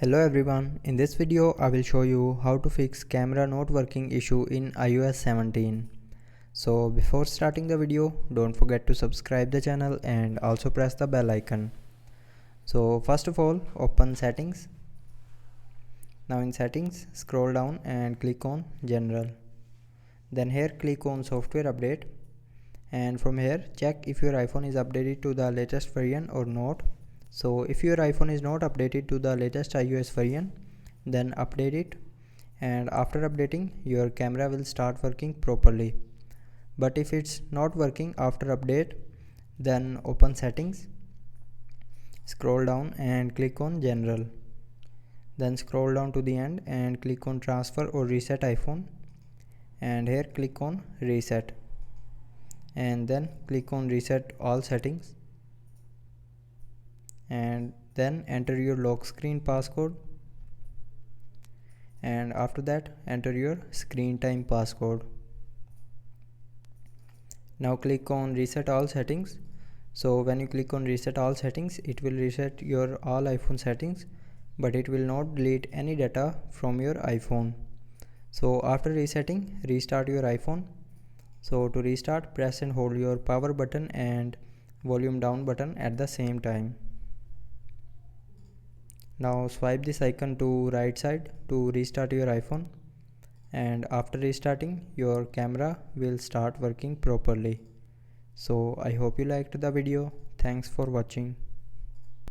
Hello everyone, in this video I will show you how to fix camera not working issue in iOS 17. So before starting the video, don't forget to subscribe the channel and also press the bell icon. So first of all, open settings. Now in settings, scroll down and click on general. Then here click on software update, and from here check if your iPhone is updated to the latest version or not. So if your iPhone is not updated to the latest iOS version, then update it, and after updating your camera will start working properly. But if it's not working after update, then open settings, scroll down and click on general. Then scroll down to the end and click on transfer or reset iPhone, and here click on reset, and then click on reset all settings, and then enter your lock screen passcode, and after that enter your screen time passcode. Now click on reset all settings. So when you click on reset all settings, it will reset your all iPhone settings, but it will not delete any data from your iPhone. So after resetting, restart your iPhone. So to restart, press and hold your power button and volume down button at the same time. Now swipe this icon to right side to restart your iPhone, and after restarting your camera will start working properly. So I hope you liked the video. Thanks for watching.